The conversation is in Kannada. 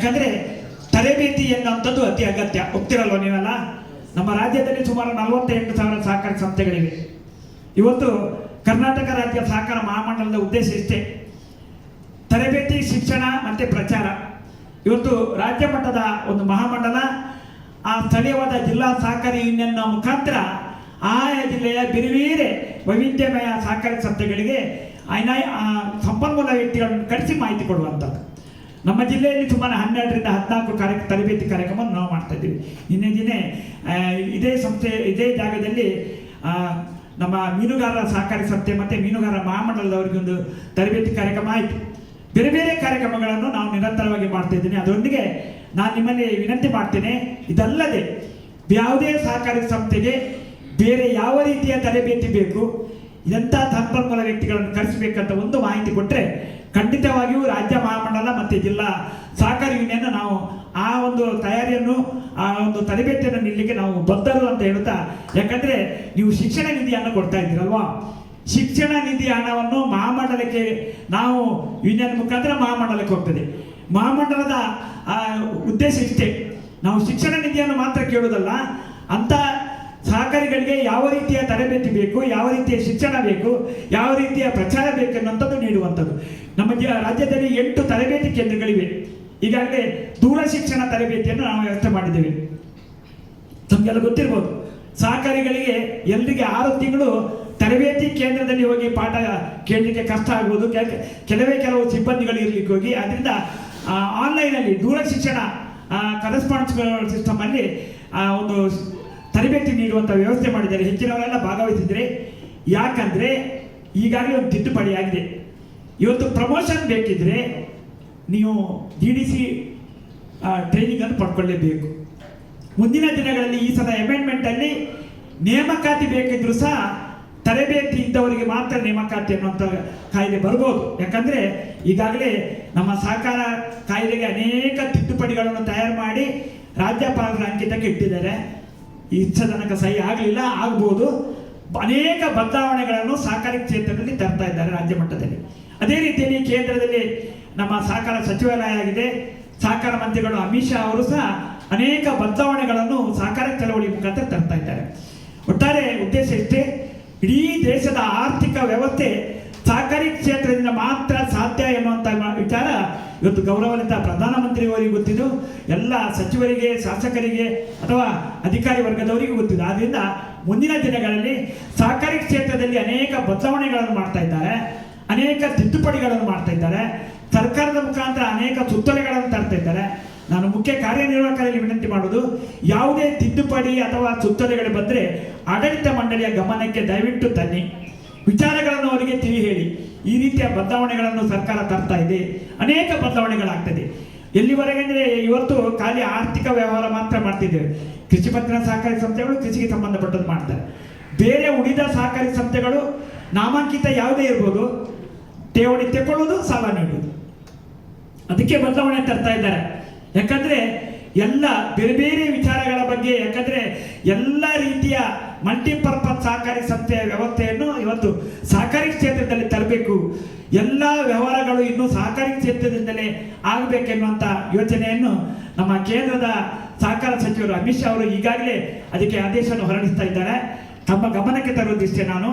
ಯಾಕಂದರೆ ತರಬೇತಿ ಎನ್ನುವಂಥದ್ದು ಅತಿ ಅಗತ್ಯ. ಒಪ್ತಿರಲ್ವ ನೀವೆಲ್ಲ? ನಮ್ಮ ರಾಜ್ಯದಲ್ಲಿ ಸುಮಾರು 48,000 ಸಹಕಾರಿ ಸಂಸ್ಥೆಗಳಿವೆ. ಇವತ್ತು ಕರ್ನಾಟಕ ರಾಜ್ಯ ಸಹಕಾರ ಮಹಾಮಂಡಲದ ಉದ್ದೇಶ ಇಷ್ಟೇ: ತರಬೇತಿ, ಶಿಕ್ಷಣ ಮತ್ತು ಪ್ರಚಾರ. ಇವತ್ತು ರಾಜ್ಯ ಮಟ್ಟದ ಒಂದು ಮಹಾಮಂಡಲ ಆ ಸ್ಥಳೀಯವಾದ ಜಿಲ್ಲಾ ಸಹಕಾರಿ ಯೂನಿಯನ್ನ ಮುಖಾಂತರ ಆಯಾ ಜಿಲ್ಲೆಯ ಬೇರೆ ಬೇರೆ ವೈವಿಧ್ಯಮಯ ಸಹಕಾರಿ ಸಂಸ್ಥೆಗಳಿಗೆ ಸಂಪನ್ಮೂಲ ವ್ಯಕ್ತಿಗಳನ್ನು ಕರೆಸಿ ಮಾಹಿತಿ ಕೊಡುವಂಥದ್ದು. ನಮ್ಮ ಜಿಲ್ಲೆಯಲ್ಲಿ ಸುಮಾರು 12ರಿಂದ 14 ತರಬೇತಿ ಕಾರ್ಯಕ್ರಮವನ್ನು ನಾವು ಮಾಡ್ತಾ ಇದ್ದೀವಿ. ನಿನ್ನೆ ದಿನೇ ಇದೇ ಜಾಗದಲ್ಲಿ ನಮ್ಮ ಮೀನುಗಾರರ ಸಹಕಾರಿ ಸಂಸ್ಥೆ ಮತ್ತು ಮೀನುಗಾರರ ಮಹಾಮಂಡಲದವರಿಗೆ ಒಂದು ತರಬೇತಿ ಕಾರ್ಯಕ್ರಮ ಆಯಿತು. ಬೇರೆ ಬೇರೆ ಕಾರ್ಯಕ್ರಮಗಳನ್ನು ನಾವು ನಿರಂತರವಾಗಿ ಮಾಡ್ತಾ ಇದ್ದೀನಿ. ಅದರೊಂದಿಗೆ ನಾನು ನಿಮ್ಮಲ್ಲಿ ವಿನಂತಿ ಮಾಡ್ತೇನೆ, ಇದಲ್ಲದೆ ಯಾವುದೇ ಸಹಕಾರಿ ಸಂಸ್ಥೆಗೆ ಬೇರೆ ಯಾವ ರೀತಿಯ ತರಬೇತಿ ಬೇಕು, ಇದಂಥ ಸಂಪನ್ಮೂಲ ವ್ಯಕ್ತಿಗಳನ್ನು ಕರೆಸಬೇಕಂತ ಒಂದು ಮಾಹಿತಿ ಕೊಟ್ಟರೆ ಖಂಡಿತವಾಗಿಯೂ ರಾಜ್ಯ ಮಹಾಮಂಡಲ ಮತ್ತು ಜಿಲ್ಲಾ ಸಹಕಾರಿ ಯೂನಿಯನ್ ನಾವು ಆ ಒಂದು ತಯಾರಿಯನ್ನು, ಆ ಒಂದು ತರಬೇತಿಯನ್ನು ನೀಡಲಿಕ್ಕೆ ನಾವು ಬದ್ಧರು ಅಂತ ಹೇಳ್ತಾ. ಯಾಕಂದರೆ ನೀವು ಶಿಕ್ಷಣ ನಿಧಿಯನ್ನು ಕೊಡ್ತಾ ಇದ್ದೀರಲ್ವಾ, ಶಿಕ್ಷಣ ನಿಧಿ ಹಣವನ್ನು ಮಹಾಮಂಡಲಕ್ಕೆ ನಾವು ಯೂನಿಯನ್ ಮುಖಾಂತರ ಮಹಾಮಂಡಲಕ್ಕೆ ಹೋಗ್ತದೆ. ಮಹಾಮಂಡಲದ ಉದ್ದೇಶ ಇಷ್ಟೇ: ನಾವು ಶಿಕ್ಷಣ ನಿಧಿಯನ್ನು ಮಾತ್ರ ಕೇಳೋದಲ್ಲ, ಅಂಥ ಸಹಕಾರಿಗಳಿಗೆ ಯಾವ ರೀತಿಯ ತರಬೇತಿ ಬೇಕು, ಯಾವ ರೀತಿಯ ಶಿಕ್ಷಣ ಬೇಕು, ಯಾವ ರೀತಿಯ ಪ್ರಚಾರ ಬೇಕು ಅನ್ನುವಂಥದ್ದು ನೀಡುವಂಥದ್ದು. ನಮ್ಮ ರಾಜ್ಯದಲ್ಲಿ 8 ತರಬೇತಿ ಕೇಂದ್ರಗಳಿವೆ. ಈಗಾಗಲೇ ದೂರ ಶಿಕ್ಷಣ ತರಬೇತಿಯನ್ನು ನಾವು ವ್ಯವಸ್ಥೆ ಮಾಡಿದ್ದೇವೆ. ತಮಗೆಲ್ಲ ಗೊತ್ತಿರ್ಬೋದು, ಸಹಕಾರಿಗಳಿಗೆ ಎಲ್ರಿಗೆ 6 ತಿಂಗಳು ತರಬೇತಿ ಕೇಂದ್ರದಲ್ಲಿ ಹೋಗಿ ಪಾಠ ಕೇಳಲಿಕ್ಕೆ ಕಷ್ಟ ಆಗ್ಬೋದು. ಕೆಲವು ಸಿಬ್ಬಂದಿಗಳು ಇರಲಿಕ್ಕೆ ಹೋಗಿ, ಅದರಿಂದ ಆನ್ಲೈನಲ್ಲಿ ದೂರ ಶಿಕ್ಷಣ ಕರೆಸ್ಪಾಂಡೆನ್ಸ್ ಸಿಸ್ಟಮಲ್ಲಿ ಒಂದು ತರಬೇತಿ ನೀಡುವಂಥ ವ್ಯವಸ್ಥೆ ಮಾಡಿದ್ದಾರೆ. ಹೆಚ್ಚಿನವರೆಲ್ಲ ಭಾಗವಹಿಸಿದರೆ. ಯಾಕಂದರೆ ಈಗಾಗಲೇ ಒಂದು ತಿದ್ದುಪಡಿ ಆಗಿದೆ. ಇವತ್ತು ಪ್ರಮೋಷನ್ ಬೇಕಿದ್ರೆ ನೀವು DDC ಟ್ರೈನಿಂಗನ್ನು ಪಡ್ಕೊಳ್ಳೇಬೇಕು. ಮುಂದಿನ ದಿನಗಳಲ್ಲಿ ಈ ಸಲ ಅಮೆಂಡ್ಮೆಂಟಲ್ಲಿ ನೇಮಕಾತಿ ಬೇಕಿದ್ರೂ ಸಹ ತರಬೇತಿ ಇದ್ದವರಿಗೆ ಮಾತ್ರ ನೇಮಕಾತಿ ಅನ್ನುವಂಥ ಕಾಯ್ದೆ ಬರ್ಬೋದು. ಯಾಕಂದರೆ ಈಗಾಗಲೇ ನಮ್ಮ ಸಹಕಾರ ಕಾಯ್ದೆಗೆ ಅನೇಕ ತಿದ್ದುಪಡಿಗಳನ್ನು ತಯಾರು ಮಾಡಿ ರಾಜ್ಯಪಾಲರ ಅಂಕಿತಕ್ಕೆ ಇಟ್ಟಿದ್ದಾರೆ. ಇಷ್ಟ ತನಕ ಸಹಿ ಆಗಲಿಲ್ಲ, ಆಗ್ಬೋದು. ಅನೇಕ ಬದಲಾವಣೆಗಳನ್ನು ಸಹಕಾರಿ ಕ್ಷೇತ್ರದಲ್ಲಿ ತರ್ತಾ ಇದ್ದಾರೆ ರಾಜ್ಯ ಮಟ್ಟದಲ್ಲಿ. ಅದೇ ರೀತಿಯಲ್ಲಿ ಕೇಂದ್ರದಲ್ಲಿ ನಮ್ಮ ಸಹಕಾರ ಸಚಿವಾಲಯ ಆಗಿದೆ. ಸಹಕಾರ ಮಂತ್ರಿಗಳು ಅಮಿತ್ ಶಾ ಅವರು ಸಹ ಅನೇಕ ಬದಲಾವಣೆಗಳನ್ನು ಸಹಕಾರ ಚಳವಳಿ ಮುಖಾಂತರ ತರ್ತಾ ಇದ್ದಾರೆ. ಒಟ್ಟಾರೆ ಉದ್ದೇಶ ಇಷ್ಟೇ: ಇಡೀ ದೇಶದ ಆರ್ಥಿಕ ವ್ಯವಸ್ಥೆ ಸಹಕಾರಿ ಕ್ಷೇತ್ರದಿಂದ ಮಾತ್ರ ಸಾಧ್ಯ ಎನ್ನುವಂಥ ವಿಚಾರ ಇವತ್ತು ಗೌರವಾನ್ವಿತ ಪ್ರಧಾನಮಂತ್ರಿಯವರಿಗೆ ಗೊತ್ತಿದ್ದು, ಎಲ್ಲ ಸಚಿವರಿಗೆ, ಶಾಸಕರಿಗೆ ಅಥವಾ ಅಧಿಕಾರಿ ವರ್ಗದವರಿಗೆ ಗೊತ್ತಿದೆ. ಆದ್ದರಿಂದ ಮುಂದಿನ ದಿನಗಳಲ್ಲಿ ಸಹಕಾರಿ ಕ್ಷೇತ್ರದಲ್ಲಿ ಅನೇಕ ಬದಲಾವಣೆಗಳನ್ನು ಮಾಡ್ತಾ ಇದ್ದಾರೆ, ಅನೇಕ ತಿದ್ದುಪಡಿಗಳನ್ನು ಮಾಡ್ತಾ ಇದ್ದಾರೆ. ಸರ್ಕಾರದ ಮುಖಾಂತರ ಅನೇಕ ಸುತ್ತೋಲೆಗಳನ್ನು ತರ್ತಾ ಇದ್ದಾರೆ. ನಾನು ಮುಖ್ಯ ಕಾರ್ಯನಿರ್ವಾಹಕರಲ್ಲಿ ವಿನಂತಿ ಮಾಡೋದು, ಯಾವುದೇ ತಿದ್ದುಪಡಿ ಅಥವಾ ಸುತ್ತೋಲೆಗಳು ಬಂದರೆ ಆಡಳಿತ ಮಂಡಳಿಯ ಗಮನಕ್ಕೆ ದಯವಿಟ್ಟು ತನ್ನಿ. ವಿಚಾರಗಳನ್ನು ಅವರಿಗೆ ತಿಳಿ ಹೇಳಿ. ಈ ರೀತಿಯ ಬದಲಾವಣೆಗಳನ್ನು ಸರ್ಕಾರ ತರ್ತಾ ಇದೆ, ಅನೇಕ ಬದಲಾವಣೆಗಳಾಗ್ತದೆ. ಎಲ್ಲಿವರೆಗೆ ಅಂದರೆ ಇವತ್ತು ಖಾಲಿ ಆರ್ಥಿಕ ವ್ಯವಹಾರ ಮಾತ್ರ ಮಾಡ್ತಿದ್ದೇವೆ. ಕೃಷಿ ಪತ್ತಿನ ಸಹಕಾರಿ ಸಂಸ್ಥೆಗಳು ಕೃಷಿಗೆ ಸಂಬಂಧಪಟ್ಟದ್ದು ಮಾಡ್ತಾರೆ. ಬೇರೆ ಉಳಿದ ಸಹಕಾರಿ ಸಂಸ್ಥೆಗಳು ನಾಮಾಂಕಿತ ಯಾವುದೇ ಇರ್ಬೋದು, ಠೇವಣಿ ತೆಕ್ಕೊಳ್ಳೋದು, ಸಾಲ ನೀಡೋದು, ಅದಕ್ಕೆ ಬದಲಾವಣೆ ತರ್ತಾ ಇದ್ದಾರೆ. ಯಾಕಂದರೆ ಎಲ್ಲ ಬೇರೆ ಬೇರೆ ವಿಚಾರಗಳ ಬಗ್ಗೆ, ಯಾಕಂದರೆ ಎಲ್ಲ ರೀತಿಯ ಮಲ್ಟಿಪರ್ಪಸ್ ಸಹಕಾರಿ ಸಂಸ್ಥೆಯ ವ್ಯವಸ್ಥೆಯನ್ನು ಇವತ್ತು ಸಹಕಾರಿ ಕ್ಷೇತ್ರದಲ್ಲಿ ತರಬೇಕು. ಎಲ್ಲ ವ್ಯವಹಾರಗಳು ಇನ್ನೂ ಸಹಕಾರಿ ಕ್ಷೇತ್ರದಿಂದಲೇ ಆಗಬೇಕೆನ್ನುವಂಥ ಯೋಚನೆಯನ್ನು ನಮ್ಮ ಕೇಂದ್ರದ ಸಹಕಾರ ಸಚಿವರು ಅಮಿತ್ ಶಾ ಅವರು ಈಗಾಗಲೇ ಅದಕ್ಕೆ ಆದೇಶವನ್ನು ಹೊರಡಿಸ್ತಾ ಇದ್ದಾರೆ. ತಮ್ಮ ಗಮನಕ್ಕೆ ತರುವುದಿಷ್ಟೇ. ನಾನು